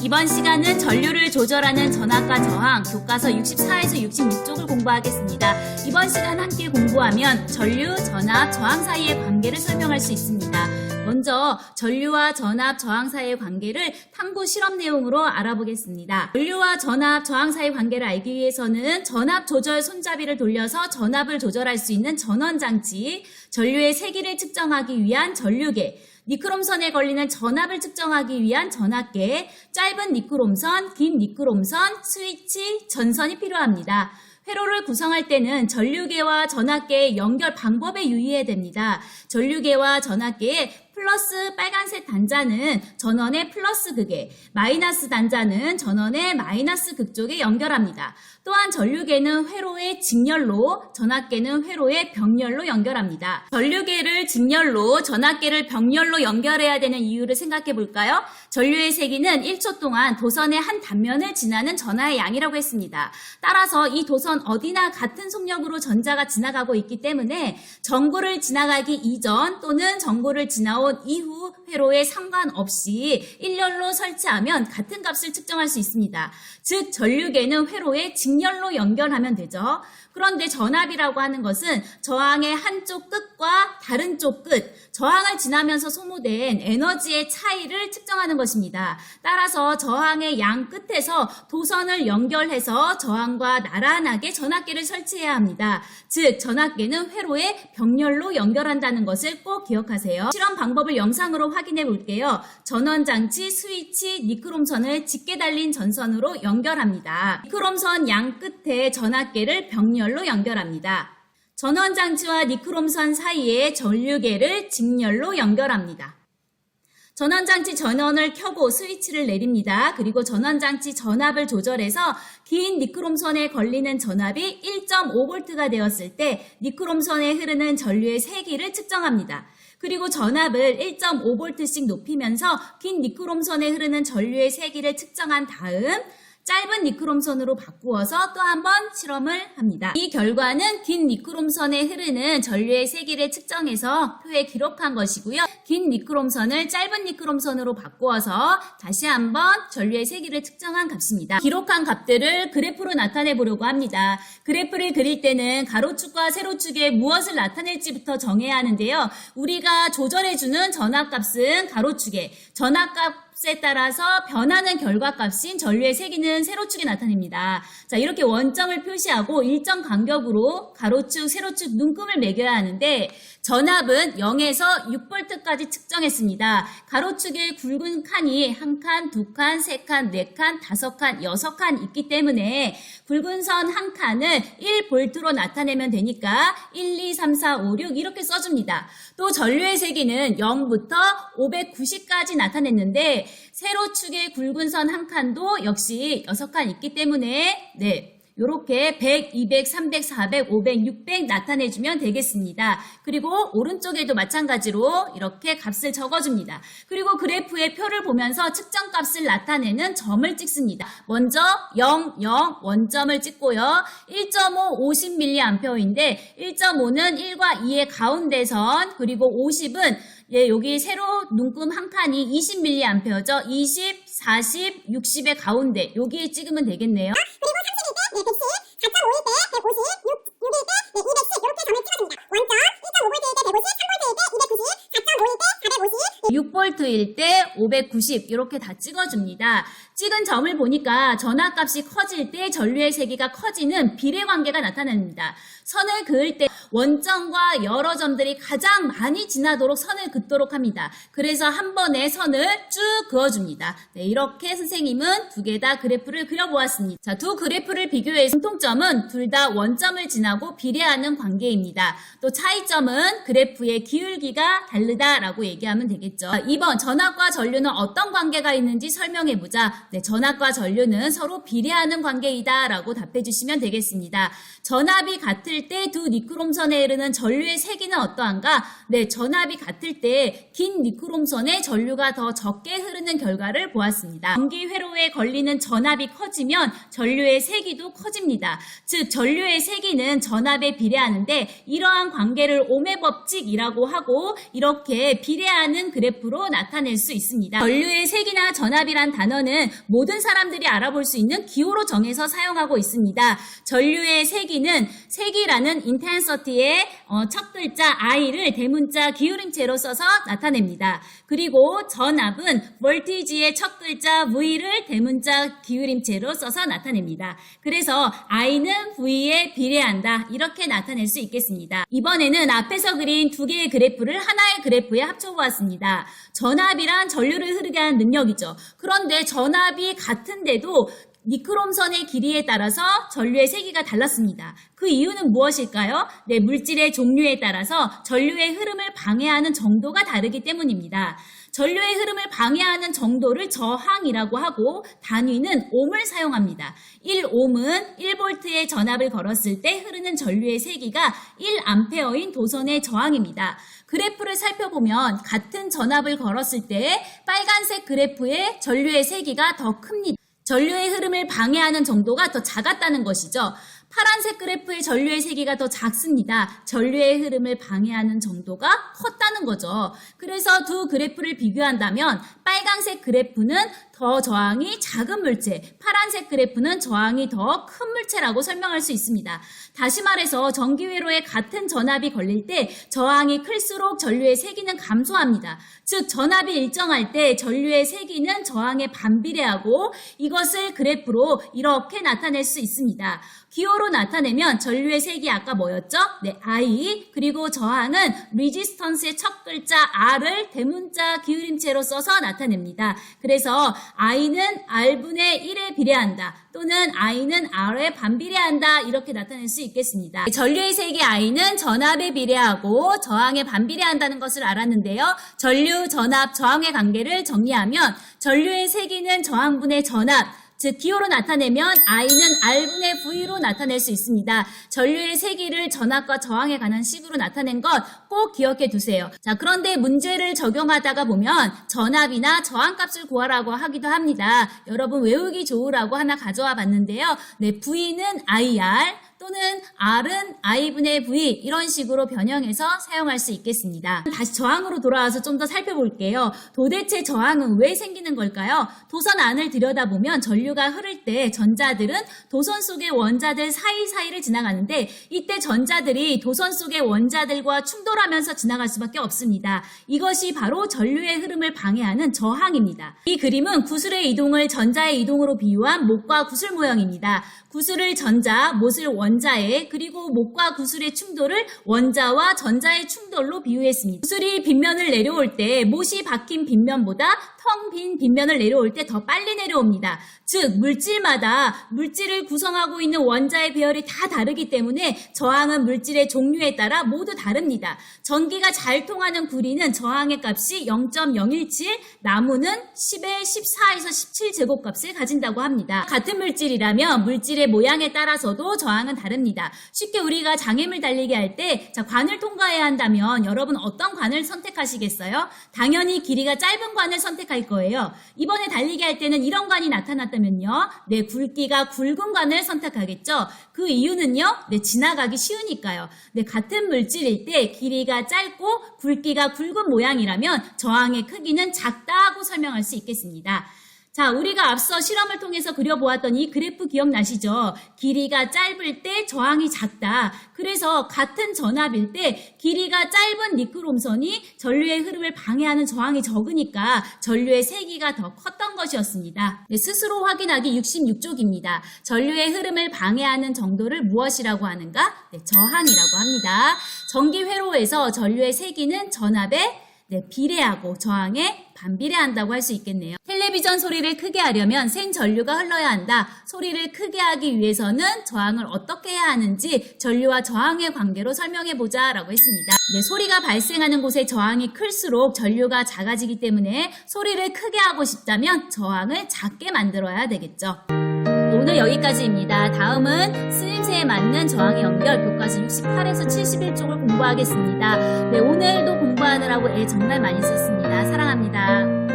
이번 시간은 전류를 조절하는 전압과 저항, 교과서 64에서 66쪽을 공부하겠습니다. 이번 시간 함께 공부하면 전류, 전압, 저항 사이의 관계를 설명할 수 있습니다. 먼저 전류와 전압, 저항 사이의 관계를 탐구 실험 내용으로 알아보겠습니다. 전류와 전압, 저항 사이의 관계를 알기 위해서는 전압 조절 손잡이를 돌려서 전압을 조절할 수 있는 전원장치, 전류의 세기를 측정하기 위한 전류계, 니크롬선에 걸리는 전압을 측정하기 위한 전압계, 짧은 니크롬선, 긴 니크롬선, 스위치, 전선이 필요합니다. 회로를 구성할 때는 전류계와 전압계의 연결 방법에 유의해야 됩니다. 전류계와 전압계의 플러스 빨간색 단자는 전원의 플러스 극에, 마이너스 단자는 전원의 마이너스 극 쪽에 연결합니다. 또한 전류계는 회로의 직렬로, 전압계는 회로의 병렬로 연결합니다. 전류계를 직렬로, 전압계를 병렬로 연결해야 되는 이유를 생각해 볼까요? 전류의 세기는 1초 동안 도선의 한 단면을 지나는 전하의 양이라고 했습니다. 따라서 이 도선 어디나 같은 속력으로 전자가 지나가고 있기 때문에 전구를 지나가기 이전 또는 전구를 지나온 이후 회로에 상관없이 일렬로 설치하면 같은 값을 측정할 수 있습니다. 즉 전류계는 회로에 직렬로 연결하면 되죠. 그런데 전압이라고 하는 것은 저항의 한쪽 끝과 다른 쪽 끝, 저항을 지나면서 소모된 에너지의 차이를 측정하는 것입니다. 따라서 저항의 양 끝에서 도선을 연결해서 저항과 나란하게 전압계를 설치해야 합니다. 즉 전압계는 회로에 병렬로 연결한다는 것을 꼭 기억하세요. 실험 방법을 영상으로 확인해 볼게요. 전원장치, 스위치, 니크롬선을 짙게 달린 전선으로 연결합니다. 니크롬선 양 끝에 전압계를 병렬로 연결합니다. 전원장치와 니크롬선 사이에 전류계를 직렬로 연결합니다. 전원장치 전원을 켜고 스위치를 내립니다. 그리고 전원장치 전압을 조절해서 긴 니크롬선에 걸리는 전압이 1.5V가 되었을 때 니크롬선에 흐르는 전류의 세기를 측정합니다. 그리고 전압을 1.5V씩 높이면서 긴 니크롬선에 흐르는 전류의 세기를 측정한 다음 짧은 니크롬선으로 바꾸어서 또 한 번 실험을 합니다. 이 결과는 긴 니크롬선에 흐르는 전류의 세기를 측정해서 표에 기록한 것이고요. 긴 니크롬선을 짧은 니크롬선으로 바꾸어서 다시 한번 전류의 세기를 측정한 값입니다. 기록한 값들을 그래프로 나타내 보려고 합니다. 그래프를 그릴 때는 가로축과 세로축에 무엇을 나타낼지부터 정해야 하는데요. 우리가 조절해주는 전압값은 가로축에, 전압값에 따라서 변하는 결과값인 전류의 세기는 세로축에 나타냅니다. 자, 이렇게 원점을 표시하고 일정 간격으로 가로축, 세로축 눈금을 매겨야 하는데 전압은 0에서 6V까지 측정했습니다. 가로축에 굵은 칸이 1칸, 2칸, 3칸, 4칸, 5칸, 6칸 있기 때문에 굵은 선 한 칸을 1V로 나타내면 되니까 1, 2, 3, 4, 5, 6 이렇게 써줍니다. 또 전류의 세기는 0부터 590까지 나타냈는데 세로축의 굵은 선 한 칸도 역시 6칸 있기 때문에 이렇게 100, 200, 300, 400, 500, 600 나타내주면 되겠습니다. 그리고 오른쪽에도 마찬가지로 이렇게 값을 적어줍니다. 그리고 그래프의 표를 보면서 측정값을 나타내는 점을 찍습니다. 먼저 0, 0 원점을 찍고요. 1.5 50mA인데 1.5는 1과 2의 가운데선, 그리고 50은 여기 세로 눈금 한 칸이 20mA죠. 20, 40, 60의 가운데 여기에 찍으면 되겠네요. 그리고 31대 110, 4.5일 때 150, 6일 때 210 이렇게 점을 찍어줍니다. 원점 1.5V일 때 150, 3V일 때 290, 4.5일 때 450, 6V일 때 590 이렇게 다 찍어줍니다. 찍은 점을 보니까 전압값이 커질 때 전류의 세기가 커지는 비례관계가 나타납니다. 선을 그을 때 원점과 여러 점들이 가장 많이 지나도록 선을 긋도록 합니다. 그래서 한 번에 선을 쭉 그어줍니다. 이렇게 선생님은 두 개 다 그래프를 그려보았습니다. 자, 두 그래프를 비교해서 공통점은 둘 다 원점을 지나고 비례하는 관계입니다. 또 차이점은 그래프의 기울기가 다르다라고 얘기하면 되겠죠. 2번 전압과 전류는 어떤 관계가 있는지 설명해보자. 전압과 전류는 서로 비례하는 관계이다 라고 답해 주시면 되겠습니다. 전압이 같을 때 두 니크롬선에 흐르는 전류의 세기는 어떠한가? 전압이 같을 때 긴 니크롬선에 전류가 더 적게 흐르는 결과를 보았습니다. 전기 회로에 걸리는 전압이 커지면 전류의 세기도 커집니다. 즉 전류의 세기는 전압에 비례하는데 이러한 관계를 오메 법칙이라고 하고 이렇게 비례하는 그래프로 나타낼 수 있습니다. 전류의 세기나 전압이란 단어는 모든 사람들이 알아볼 수 있는 기호로 정해서 사용하고 있습니다. 전류의 세기라는 intensity의 첫 글자 I를 대문자 기울임체로 써서 나타냅니다. 그리고 전압은 voltage의 첫 글자 V를 대문자 기울임체로 써서 나타냅니다. 그래서 I는 V에 비례한다. 이렇게 나타낼 수 있겠습니다. 이번에는 앞에서 그린 두 개의 그래프를 하나의 그래프에 합쳐보았습니다. 전압이란 전류를 흐르게 하는 능력이죠. 그런데 전압이 같은데도 니크롬선의 길이에 따라서 전류의 세기가 달랐습니다. 그 이유는 무엇일까요? 네, 물질의 종류에 따라서 전류의 흐름을 방해하는 정도가 다르기 때문입니다. 전류의 흐름을 방해하는 정도를 저항이라고 하고 단위는 옴을 사용합니다. 1옴은 1볼트의 전압을 걸었을 때 흐르는 전류의 세기가 1암페어인 도선의 저항입니다. 그래프를 살펴보면 같은 전압을 걸었을 때 빨간색 그래프의 전류의 세기가 더 큽니다. 전류의 흐름을 방해하는 정도가 더 작았다는 것이죠. 파란색 그래프의 전류의 세기가 더 작습니다. 전류의 흐름을 방해하는 정도가 컸다는 거죠. 그래서 두 그래프를 비교한다면 빨간색 그래프는 더 저항이 작은 물체, 파란색 그래프는 저항이 더 큰 물체라고 설명할 수 있습니다. 다시 말해서 전기회로에 같은 전압이 걸릴 때 저항이 클수록 전류의 세기는 감소합니다. 즉 전압이 일정할 때 전류의 세기는 저항에 반비례하고 이것을 그래프로 이렇게 나타낼 수 있습니다. 기호로 나타내면 전류의 세기 아까 뭐였죠? 네, I. 그리고 저항은 resistance의 첫 글자 R을 대문자 기울임체로 써서 나타냅니다. 그래서 I는 R분의 1에 비례한다. 또는 I는 R에 반비례한다. 이렇게 나타낼 수 있겠습니다. 전류의 세기 I는 전압에 비례하고 저항에 반비례한다는 것을 알았는데요. 전류, 전압, 저항의 관계를 정리하면 전류의 세기는 저항분의 전압, 즉 기호로 나타내면 I는 R분의 V로 나타낼 수 있습니다. 전류의 세기를 전압과 저항에 관한 식으로 나타낸 것 꼭 기억해 두세요. 자, 그런데 문제를 적용하다가 보면 전압이나 저항값을 구하라고 하기도 합니다. 여러분 외우기 좋으라고 하나 가져와 봤는데요. 네, V는 IR 또는 R은 I분의 V 이런 식으로 변형해서 사용할 수 있겠습니다. 다시 저항으로 돌아와서 좀 더 살펴볼게요. 도대체 저항은 왜 생기는 걸까요? 도선 안을 들여다보면 전류가 흐를 때 전자들은 도선 속의 원자들 사이사이를 지나가는데 이때 전자들이 도선 속의 원자들과 충돌하면서 지나갈 수밖에 없습니다. 이것이 바로 전류의 흐름을 방해하는 저항입니다. 이 그림은 구슬의 이동을 전자의 이동으로 비유한 못과 구슬 모형입니다. 구슬을 전자, 못을 원자에, 그리고 못과 구슬의 충돌을 원자와 전자의 충돌로 비유했습니다. 구슬이 빗면을 내려올 때 못이 박힌 빗면보다 텅 빈 빗면을 내려올 때 더 빨리 내려옵니다. 즉 물질마다 물질을 구성하고 있는 원자의 배열이 다 다르기 때문에 저항은 물질의 종류에 따라 모두 다릅니다. 전기가 잘 통하는 구리는 저항의 값이 0.017, 나무는 10의 14에서 17제곱값을 가진다고 합니다. 같은 물질이라면 물질의 모양에 따라서도 저항은 다릅니다. 쉽게 우리가 장애물 달리기 할 때 관을 통과해야 한다면 여러분 어떤 관을 선택하시겠어요? 당연히 길이가 짧은 관을 선택할 거예요. 이번에 달리기 할 때는 이런 관이 나타났다면요. 네, 굵기가 굵은 관을 선택하겠죠. 그 이유는요. 네, 지나가기 쉬우니까요. 네, 같은 물질일 때 길이가 짧고 굵기가 굵은 모양이라면 저항의 크기는 작다고 설명할 수 있겠습니다. 자, 우리가 앞서 실험을 통해서 그려보았던 이 그래프 기억나시죠? 길이가 짧을 때 저항이 작다. 그래서 같은 전압일 때 길이가 짧은 니크롬선이 전류의 흐름을 방해하는 저항이 적으니까 전류의 세기가 더 컸던 것이었습니다. 네, 스스로 확인하기 66쪽입니다. 전류의 흐름을 방해하는 정도를 무엇이라고 하는가? 네, 저항이라고 합니다. 전기 회로에서 전류의 세기는 전압에 비례하고 저항에 반비례한다고 할 수 있겠네요. 텔레비전 소리를 크게 하려면 센 전류가 흘러야 한다. 소리를 크게 하기 위해서는 저항을 어떻게 해야 하는지 전류와 저항의 관계로 설명해보자 라고 했습니다. 네, 소리가 발생하는 곳의 저항이 클수록 전류가 작아지기 때문에 소리를 크게 하고 싶다면 저항을 작게 만들어야 되겠죠. 오늘 여기까지입니다. 다음은 쓰임새에 맞는 저항의 연결 교과서 68에서 71쪽을 공부하겠습니다. 네, 오늘도 공부하느라고 애 정말 많이 썼습니다. 사랑합니다.